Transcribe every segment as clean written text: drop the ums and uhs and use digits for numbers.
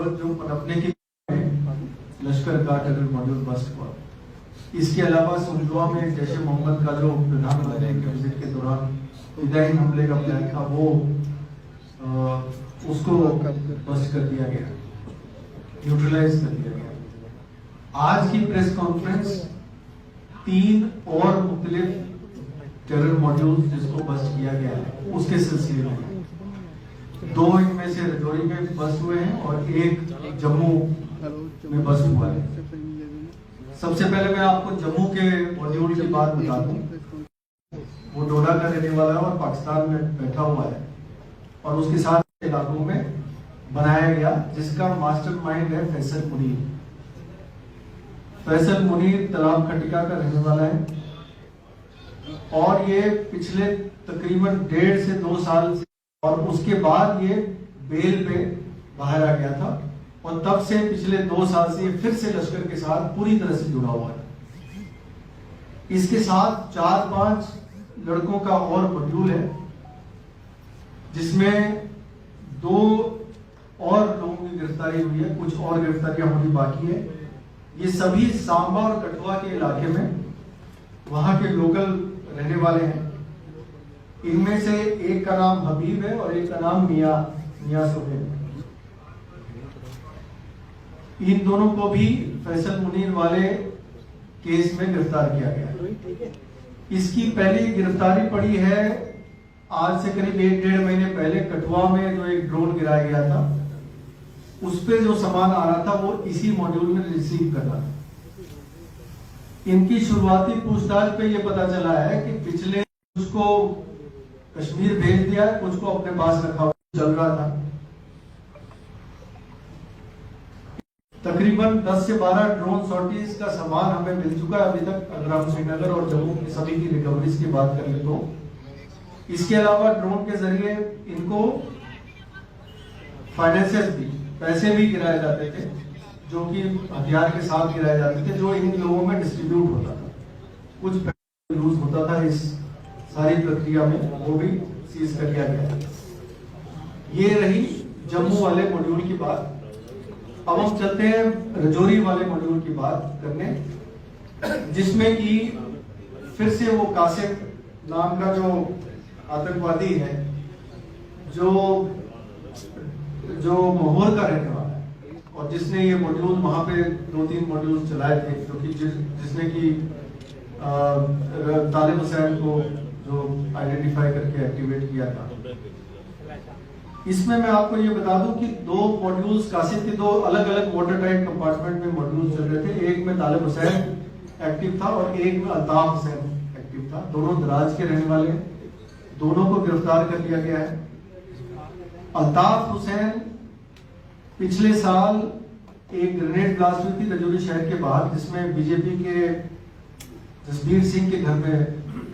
जो पनपने की लश्कर का टेरर मॉड्यूल बस्ट हुआ। इसके अलावा सुंदरवा में जैश ए मोहम्मद का जो प्रधानमंत्री के विजिट के दौरान फिदायीन हमले का प्लान था वो उसको बस्ट कर दिया गया, न्यूट्रलाइज कर दिया गया। आज की प्रेस कॉन्फ्रेंस 3 और मुख्तलिफ टेरर मॉड्यूल जिसको बस्ट किया गया है उसके सिलसिले में 2 इनमें से रजौरी में बस्ट हुए हैं और 1 जम्मू में बस्ट हुआ है। सबसे पहले मैं आपको जम्मू के मॉड्यूल की बात बता दूं। वो डोडा का रहने वाला है और पाकिस्तान में बैठा हुआ है और उसके साथ इलाकों में बनाया गया, जिसका मास्टरमाइंड है फैसल मुनीर। फैसल मुनीर तलाब खटिका का रहने वाला है और ये पिछले तकरीबन 1.5 से 2 साल से और उसके बाद ये बेल पे बाहर आ गया था और तब से पिछले 2 साल से ये फिर से लश्कर के साथ पूरी तरह से जुड़ा हुआ है। इसके साथ 4-5 लड़कों का और मॉड्यूल है, जिसमें 2 और लोगों की गिरफ्तारी हुई है, कुछ और गिरफ्तारियां होनी बाकी है। ये सभी सांबा और कठुआ के इलाके में वहां के लोकल रहने वाले हैं। इनमें से एक का नाम हबीब है और एक का नाम मियां सुहेल। इन दोनों को भी फैसल मुनीर वाले केस में गिरफ्तार किया गया। इसकी पहली गिरफ्तारी पड़ी है आज से करीब 1-1.5 महीने पहले कठुआ में, जो एक ड्रोन गिराया गया था उस पे जो सामान आ रहा था वो इसी मॉड्यूल में रिसीव कर रहा था। इनकी शुरुआती पूछताछ पे ये पता चला है कि पिछले उसको कश्मीर भेज दिया है, कुछ को अपने पास रखा हुआ चल रहा था। तकरीबन 10 से 12 ड्रोन सॉर्टीज का सामान हमें मिल चुका है अभी तक, अगर हम श्रीनगर और जम्मू की सभी की रिकवरीज की बात करें तो। इसके अलावा ड्रोन के जरिए इनको फाइनेंसेस भी, पैसे भी गिराए जाते थे, जो कि हथियार के साथ गिराए जाते थे, जो इन लोगों में डिस्ट्रीब्यूट होता था। कुछ पैसे यूज होता था इस सारी प्रक्रिया में, वो भी सीज कर लिया गया। ये रही जम्मू वाले मॉड्यूल की बात। अब हम चलते हैं रजौरी वाले मॉड्यूल की बात करने, जिसमें कि फिर से वो कासिम नाम का जो आतंकवादी है, जो माहौर का रहने वाला है और जिसने ये मॉड्यूल वहां पे 2-3 मॉड्यूल चलाए थे, जो कि जिसने कि तालिब हुसैन को जो आइडेंटिफाई करके एक्टिवेट किया था। इसमें मैं आपको ये बता दूं कि 2 मॉड्यूल्स कासिम के 2 अलग-अलग वाटर टाइट कंपार्टमेंट में मॉड्यूल चल रहे थे। एक में तालिब हुसैन एक्टिव था और एक में अल्ताफ हुसैन एक्टिव था। दोनों दराज के रहने वाले हैं। दोनों को गिरफ्तार कर लिया गया है। अल्ताफ हुसैन पिछले साल एक ग्रेनेड ब्लास्ट हुई थी रजौरी शहर के बाहर, जिसमें बीजेपी के जसबीर सिंह के घर में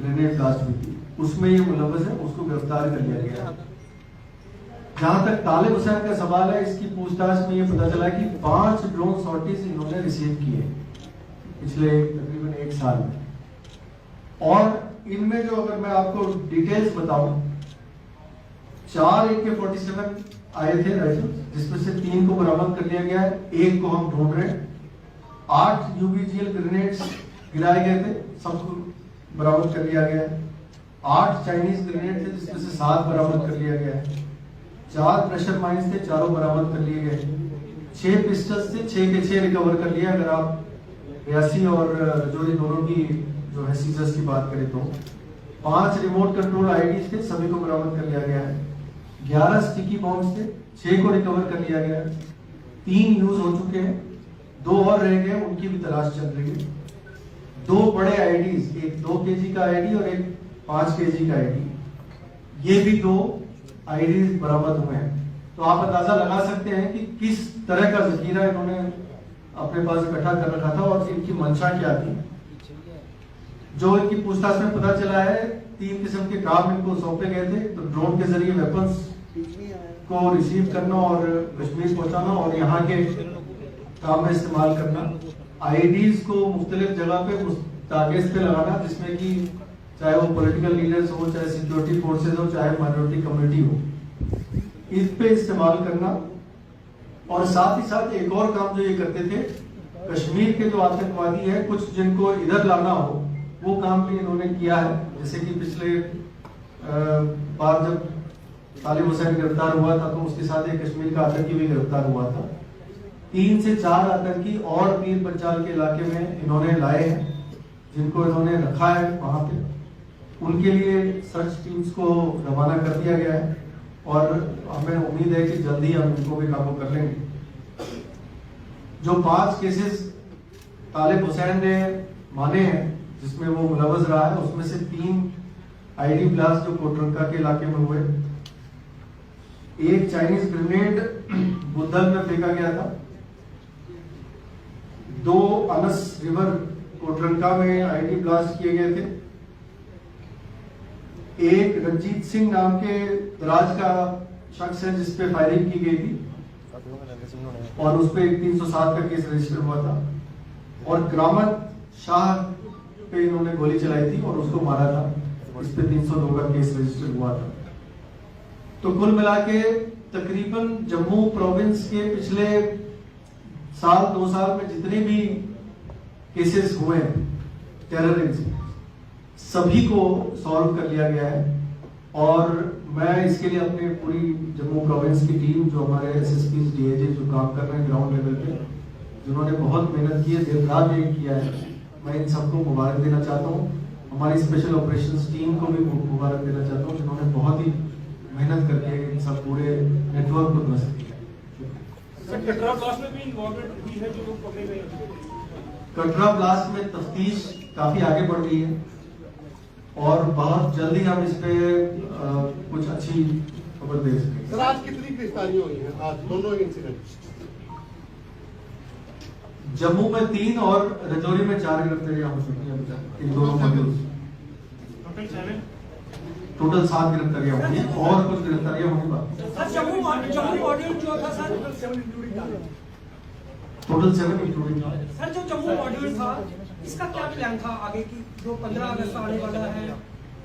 ग्रेनेड ब्लास्ट हुई थी, उसमें ये मुलव्वस है, उसको गिरफ्तार कर लिया गया। जहां तक तालिब हुसैन का सवाल है, इसकी पूछताछ में ये पता चला कि 5 ड्रोन सॉर्टीज इन्होंने रिसीव किए पिछले तकरीबन 1 साल में। और इनमें जो, अगर मैं आपको डिटेल्स बताऊं, 4 AK-47 आए थे राइफल, जिसमें से 3 को बरामद कर लिया गया है, 1 को हम ढूंढ रहे हैं। 8 UBGL ग्रेनेड्स गिराए गए थे, सबको बरामद कर लिया गया है। 8 चाइनीज ग्रेनेड थे, जिसमें से 7 बरामद कर लिया गया है। 4 प्रेशर माइंस थे, 4 बरामद कर लिए गए। 6 पिस्टल्स थे, 6 के 6 रिकवर कर लिया। अगर आप रियासी और रजौरी दोनों की जो है सीजर्स की बात करें तो 5 रिमोट कंट्रोल आईडीज थे, सभी को बरामद कर लिया गया है। 11 स्टिकी बॉम्ब्स थे, 6 को रिकवर कर लिया गया है। 3 यूज हो चुके हैं, 2 और रह गए, उनकी भी तलाश चल रही है। 2 बड़े आईडीज, एक 2 kg का आईडी और एक 5 kg का आईडी, ये भी 2 आईडीज बरामद हुए हैं। तो आप अंदाजा लगा सकते हैं कि किस तरह का जखीरा इन्होंने अपने पास इकट्ठा कर रखा था और इनकी मंशा क्या थी। जो इनकी पूछताछ में पता चला है, 3 किस्म के काम इनको सौंपे गए थे। तो ड्रोन के जरिए वेपन्स को रिसीव करना और कश्मीर पहुंचाना और यहाँ के काम में इस्तेमाल करना। आईडीज को मुख्तलिफ जगह पे टारगेट्स पे लगाना, जिसमें कि चाहे वो पॉलिटिकल लीडर्स हो, चाहे सिक्योरिटी फोर्सेज हो, चाहे माइनॉरिटी कम्युनिटी हो, इस पे इस्तेमाल करना और साथ ही साथ एक और काम जो ये करते थे, कश्मीर के जो आतंकवादी है कुछ जिनको इधर लाना हो वो काम भी इन्होंने किया है। जैसे कि पिछले बार जब तालिब हुसैन गिरफ्तार हुआ था तो उसके साथ एक कश्मीर का आतंकी भी गिरफ्तार हुआ था। 3 से 4 आतंकी और पीर पंचाल के इलाके में इन्होंने लाए हैं, जिनको इन्होंने रखा है वहां पे। उनके लिए सर्च टीम्स को रवाना कर दिया गया है और हमें उम्मीद है कि जल्दी हम इनको भी काबू कर लेंगे। जो 5 केसेस तालिब हुसैन ने माने हैं जिसमें वो मुलव्वस रहा है, उसमें से 3 आईडी ब्लास्ट जो कोटरंका के इलाके में हुए, एक चाइनीज ग्रेनेड बुद्धल में फेंका गया था, 2 अनस रिवर कोटरंका में आईडी ब्लास्ट किए गए थे, एक रंजीत सिंह नाम के दराज का शख्स है जिसपे फायरिंग की गई थी और उस पर 307 का केस रजिस्टर हुआ था, और करामत शाह पे इन्होंने गोली चलाई थी और उसको मारा था, इस पे 302 का केस रजिस्टर हुआ था। तो कुल मिला के तकरीबन जम्मू प्रोविंस के पिछले 2 साल में जितने भी केसेस हुए टेररिज्म, सभी को सॉल्व कर लिया गया है। और मैं इसके लिए अपनी पूरी जम्मू प्रोविंस की टीम, जो हमारे एसएसपी डीएजी जो काम कर रहे हैं ग्राउंड लेवल पे, जिन्होंने बहुत मेहनत की है, दिन रात एक किया है, मैं इन सबको मुबारक देना चाहता हूँ। हमारी स्पेशल ऑपरेशंस टीम को भी मुबारक देना चाहता हूँ, जिन्होंने बहुत ही मेहनत करके इन सब पूरे नेटवर्क को ध्वस्त किया। कटरा ब्लास्ट में भी इन्वॉल्वमेंट हुई है जो लोग पकड़े गए हैं। कटरा ब्लास्ट में तफ्तीश काफी आगे बढ़ गई है और बहुत जल्दी हम इस पे कुछ अच्छी खबर दे सकेंगे। सर आज कितनी गिरफ्तारियां हुई हैं आज दोनों इंसिडेंट? जम्मू में 3 और रजौरी में 4 गिरफ्तारियां हो चुकी हैं इन दोनों मॉड्यूल्स। टोटल 7 गिरफ्तारियां हुई हैं और कुछ गिरफ्तारियां होने बाकी। सर जम्मू मॉड्यूल जो था सर, टोटल 7 इंक्लूडिंग। सर जो जम्मू मॉड्यूल था इसका क्या प्लान था आगे की, जो 15 अगस्त आने वाला है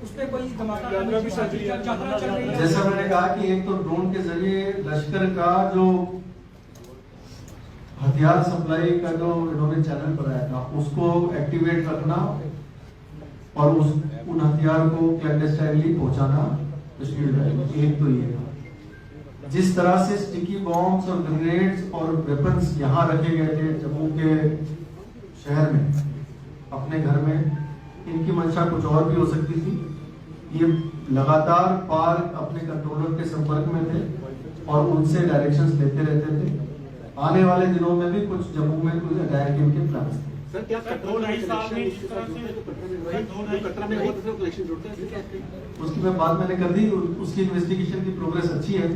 उस पर कोई धमाका यात्रा चल रही है? जैसा मैंने कहा कि एक तो ड्रोन के जरिए लश्कर का जो हथियार सप्लाई का जो इन्होंने चैनल बनाया था उसको एक्टिवेट रखना और उन हथियार को क्लैंडस्टाइनली पहुंचाना कश्मीर में, एक तो ये था। जिस तरह से स्टिकी बॉम्ब्स और ग्रेनेड्स और वेपन्स यहाँ रखे गए थे जम्मू के शहर में अपने घर में, इनकी मंशा कुछ और भी हो सकती थी। ये लगातार पार्क अपने कंट्रोलर के संपर्क में थे और उनसे डायरेक्शंस लेते रहते थे। आने वाले दिनों में भी कुछ जम्मू में कुछ अटैक के उनके प्लान्स थे। सर क्या उसकी मैं बात मैंने कर दी, उसकी इन्वेस्टिगेशन की प्रोग्रेस अच्छी है।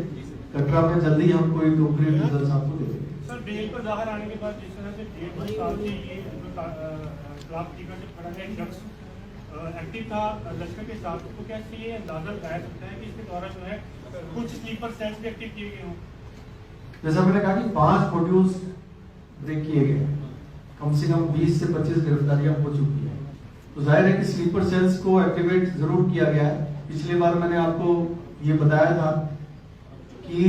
कटरा में जल्दी हम कोई कंक्रीट रिजल्ट आपको दे देंगे। सर बेल पर बाहर आने के बाद जिस तरह से 1.5 साल से ये ड्राफ्ट टिकट से खड़ा है, ड्रग्स एक्टिव था लश्कर के साथ, तो क्या ये अंदाजा लगाया सकता है कि इसके द्वारा जो है कुछ स्लीपर सेल्स भी एक्टिव किए गए हों? जैसा मैंने कहा कि 5 मॉड्यूल्स ब्रेक किए गए, कम से कम 20 से 25 गिरफ्तारियां हो चुकी है। तो जाहिर है कि स्लीपर सेल्स को एक्टिवेट जरूर किया गया है। पिछली बार मैंने आपको ये बताया था कि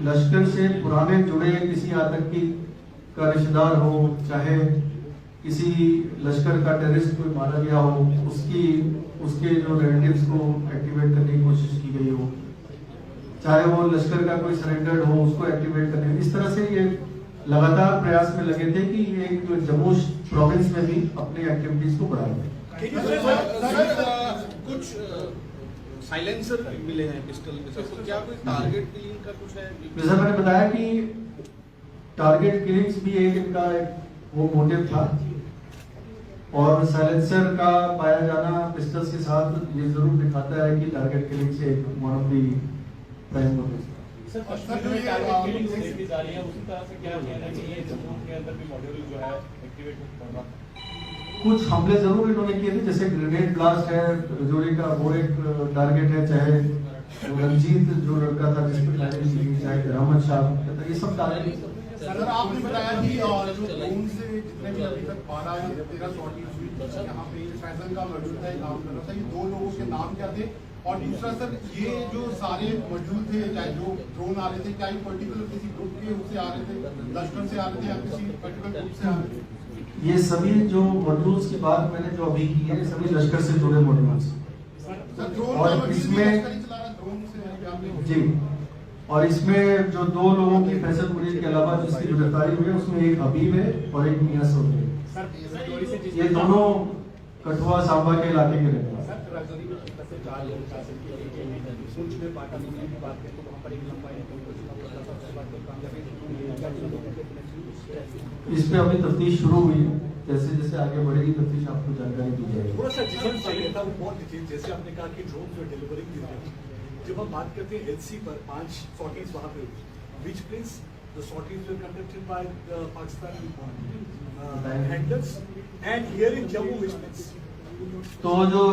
लश्कर से पुराने जुड़े किसी आतंकी का रिश्तेदार हो, चाहे किसी लश्कर का टेररिस्ट कोई मारा गया हो, उसके जो रिलेटिव्स को एक्टिवेट करने की कोशिश की गई हो, चाहे वो लश्कर का कोई सरेंडर्ड हो उसको एक्टिवेट करने, इस तरह से ये लगातार प्रयास में लगे थे कि ये जम्मू प्रोविंस में भी अपनी एक्टिविटीज को बढ़ाएं। कुछ साइलेंसर मिले हैं पिस्टल के साथ, तो क्या कोई टारगेट किलिंग का कुछ है? जैसा मैंने बताया कि टारगेट किलिंग्स भी एक इनका वो मोटिव था और साइलेंसर का पाया जाना पिस्टल्स के साथ ये जरूर दिखाता है कि टारगेट किलिंग से एक one of the prime motive. Sir Kashmir में टारगेट किलिंग देखी जा रही है, उसी तरह से क्या कहना है कि ये जम्मू के अंदर भी मॉड्यूल जो है एक्टिवेट कर रहा है? कुछ हमले जरूर इन्होंने किए थे, जैसे ग्रेनेड ब्लास्ट है रजौरी का, वो एक टारगेट है, चाहे रंजीत जो लड़का था जिस पर फायरिंग की, चाहे रहमत शाह, ये सब टारगेट। सर आपने बताया कि जो ड्रोन से जितने भी अभी तक 12 या 13 शॉटिंग हुई, यहाँ पे फैजल का मॉड्यूल था, काम कर रहा था, ये 2 लोगों के नाम क्या थे? और दूसरा सर ये जो सारे मॉड्यूल थे, चाहे जो ड्रोन आ रहे थे, क्या ये पर्टिकुलर किसी ग्रुप के के उससे आ रहे थे, लश्कर से आ रहे थे या किसी पर्टिकुलर ग्रुप से आ रहे थे? ये सभी जो मॉड्यूल्स की बात मैंने जो अभी की है सभी लश्कर से जुड़े मॉड्यूल्स सर ड्रोन और का इसमें- लश्कर ही चला रहा है, ड्रोन से आपने जी। और इसमें जो 2 लोगों की फैसल मुनीर के अलावा जिसकी गिरफ्तारी हुई है उसमें एक हबीब है और एक मियां सऊद है। ये दोनों कठुआ सांबा के इलाके के रहने वाले हैं। इस पे अभी तफ्तीश शुरू हुई है, जैसे जैसे आगे बढ़ेगी तफ्तीश आपको जानकारी दी जाएगी। थोड़ा सा डिटेल चाहिए था, वो बहुत डिटेल, जैसे आपने कहा कि ड्रोन जो डिलीवरिंग की थी, जब हम बात करते हैं एलसी पर 5 सॉर्टीज वहां पे which place the sorties were conducted by Pakistan handlers and here in Jammu which place? तो जो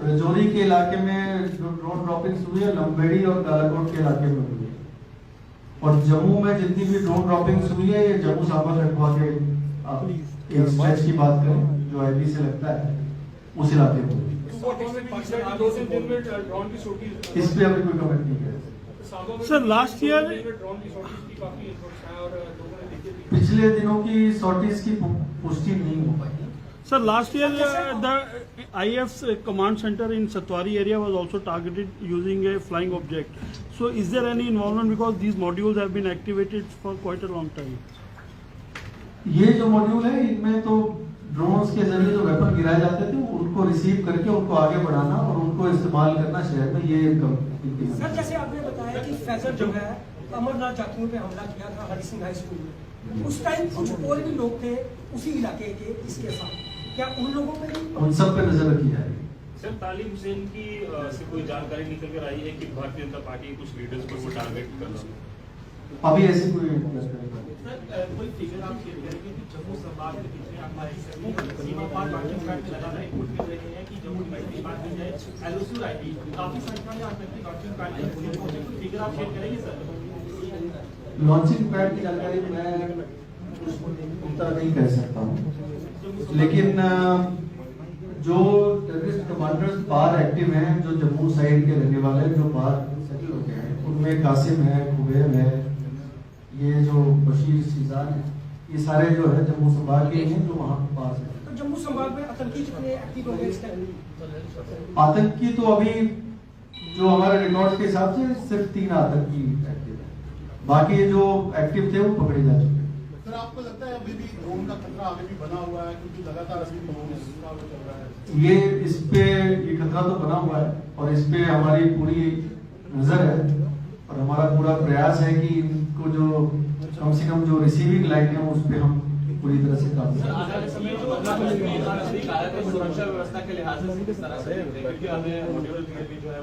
रजौरी के इलाके में जो ड्रोन ड्रॉपिंग्स हुई है लंबेड़ी और कालाकोट के इलाके में हुई है, और जम्मू में जितनी भी ड्रोन ड्रॉपिंग्स हुई है ये जम्मू सांबा कठुआ के एक स्ट्रेच की बात करें जो आईपी से लगता है उस इलाके में हुई है। इस पे अभी कोई कमेंट नहीं है। सर लास्ट ईयर पिछले दिनों की सॉर्टीज की पुष्टि नहीं हो पाई। Sir, last year the IF's command center in Satwari area was also targeted using a flying object. So, is there any involvement because these modules have been activated for quite a long time? ये जो module है इनमें तो drones के जरिए जो weapon गिराए जाते थे उनको रिसीव करके उनको आगे बढ़ाना और उनको इस्तेमाल करना शहर में ये सर जैसे आपने बताया कि फैजल जो है अमरनाथ यात्रियों पे हमला किया था हरि सिंह हाई स्कूल में, उस टाइम कुछ और भी लोग थे उसी इलाके के इसके साथ, क्या उन लोगों पे भी उन सब पे नजर रखी जाएगी। सर तालिब हुसैन की से कोई जानकारी निकल कर आई है कि भारतीय जनता पार्टी के कुछ लीडर्स पर वो टारगेट कर रहा है? अभी ऐसी कोई जानकारी नहीं। सर कोई फिगर आप शेयर करेंगे कि जम्मू संभाग के पीछे हमारी सीमा पार बाकी फ्रंट लगातार रिपोर्ट कर रहे हैं कि जम्मू डिवाइड की बात की जाए एलओसी आईटी काफी संख्या में आतंकी डॉक्यूमेंट कार्ड कोई फिगर आप शेयर करेंगे सर? लॉन्चिंग पैड की जानकारी मैं उतना नहीं कह सकता हूँ, लेकिन जो टेररिस्ट कमांडर्स बाहर एक्टिव हैं जो जम्मू साइड के रहने वाले हैं जो बाहर सेटल हो गए हैं उनमें कासिम है, कुबैर है, ये जो बशीर सीजान है, ये सारे जो है जम्मू संभाग के हैं जो वहाँ पास है। तो जम्मू संभाग में आतंकी कितने एक्टिव हो गए इस टाइम? आतंकी तो अभी जो हमारे रिकॉर्ड के हिसाब से सिर्फ 3 आतंकी एक्टिव है, बाकी जो एक्टिव थे वो पकड़े जा चुके हैं। सर आपको लगता है अभी भी ड्रोन का खतरा अभी भी बना हुआ है क्योंकि लगातार अभी भी ड्रोन का वो चल रहा है? ये खतरा तो बना हुआ है और इस पे हमारी पूरी नजर है और हमारा पूरा प्रयास है कि इनको जो कम से कम जो रिसीविंग लाइन है उस पे हम पूरी तरह से काम करें। आने वाले समय में सुरक्षा व्यवस्था के लिहाज से किस तरह से देखते हैं? क्योंकि हमें मॉड्यूलर भी जो है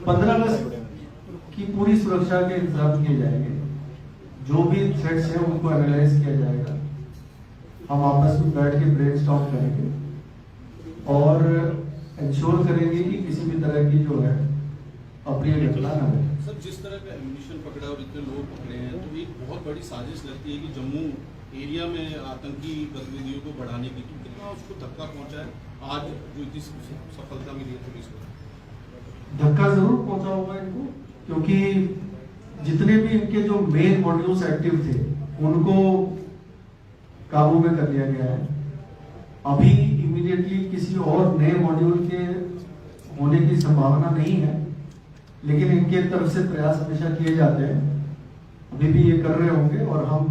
15 अगस्त की पूरी सुरक्षा के इंतजाम किए जाएंगे, जो भी थ्रेट्स हैं उनको एनालाइज किया जाएगा, हम आपस में बैठ के ब्रेनस्टॉर्म करेंगे और इंश्योर करेंगे कि किसी भी तरह की जो है अप्रिय घटना न हो। सर जिस तरह का एम्यूनिशन पकड़ा और इतने लोग पकड़े हैं तो एक बहुत बड़ी साजिश लगती है कि जम्मू एरिया में आतंकी गतिविधियों को बढ़ाने की, तो कितना उसको धक्का पहुंचा है आज जो इतनी सफलता मिली है पुलिस को? धक्का जरूर पहुंचा होगा इनको, क्योंकि जितने भी इनके जो मेन मॉड्यूल्स एक्टिव थे उनको काबू में कर लिया गया है। अभी इमीडिएटली किसी और नए मॉड्यूल के होने की संभावना नहीं है, लेकिन इनके तरफ से प्रयास हमेशा किए जाते हैं, अभी भी ये कर रहे होंगे और हम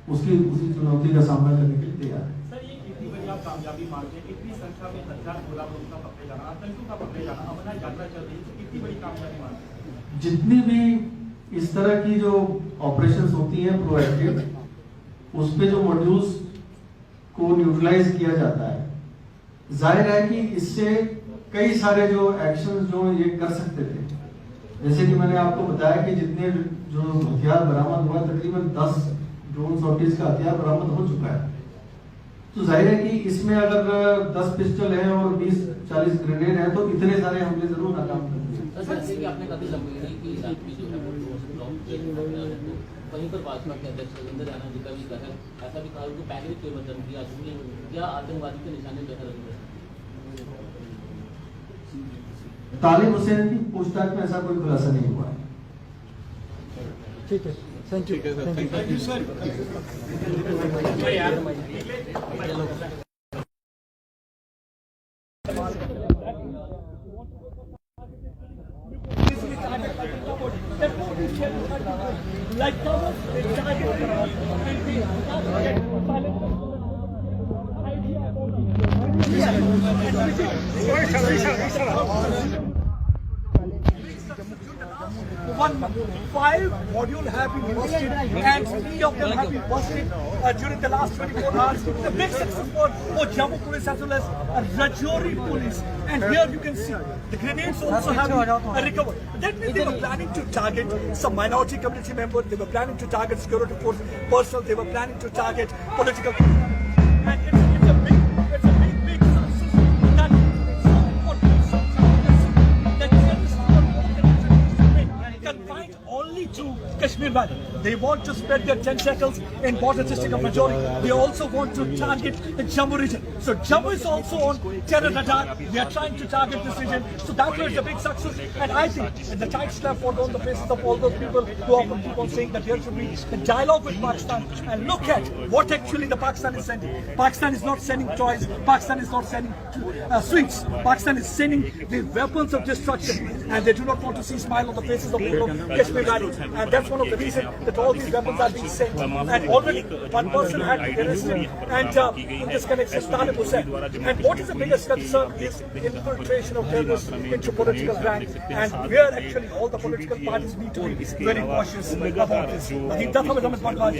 उसी चुनौती का सामना करने के लिए तैयार हैं। सर ये कितनी बड़ी आप कामयाबी मानते हैं? इतनी संख्या में हथियार गोला बारूद का पकड़े जाना, आतंकियों का पकड़े जाना, अमरनाथ यात्रा चल रही है, कितनी बड़ी कामयाबी मानते हैं? जितनी भी इस तरह की जो ऑपरेशंस होती हैं प्रोएक्टिव, उस पे जो मॉड्यूल्स को न्यूट्रलाइज किया जाता है, जाहिर है कि इससे कई सारे जो एक्शन जो ये कर सकते थे, जैसे कि मैंने आपको बताया कि जितने जो हथियार बरामद हुआ तकरीबन 10 ड्रोन सॉर्टीज का हथियार बरामद हो चुका है, तो जाहिर है कि इसमें अगर 10 पिस्टल है और 20-40 ग्रेनेड है तो इतने सारे हमले जरूर नाकाम कर सर जैसे कि आपने कहा जमुई की इलाके जो है वहीं पर भाजपा के अध्यक्ष रविंद्र रैना जी का भी कहना, ऐसा भी कहा उनको पैकेज के बदल दिया क्या आतंकवादी के निशाने जो है? तालिब हुसैन की पूछताछ में ऐसा कोई खुलासा नहीं हुआ है। ठीक है, thank you. Thank you sir. Five modules have been busted and 3 of them have been busted during the last 24 hours. The big success for both Jammu Police as well as Rajouri Police. And here you can see the grenades also have been recovered. That means they were planning to target some minority community members, they were planning to target security force personnel, they were planning to target political. And it's a big success that confined only to Kashmir Valley. They want to spread their tentacles in border district of Rajouri. They also want to target the Jammu region. So Jammu is also on terror radar. They are trying to target this region. So that was a big success. And I think the tide slap falls on the faces of all those people who often keep on saying that there should be a dialogue with Pakistan. And look at what actually the Pakistan is sending. Pakistan is not sending toys. Pakistan is not sending sweets. Pakistan is sending the weapons of destruction. And they do not want to see smile on the faces of people of Kashmir Valley. And that's one of the reasons that all these weapons are being sent. And already one person had been arrested and in this connection, Talib Hussain. And what is the biggest concern is infiltration of terrorists into political ranks. And where actually all the political parties need to be very cautious about this. I think that's how Ahmed Baghdadi,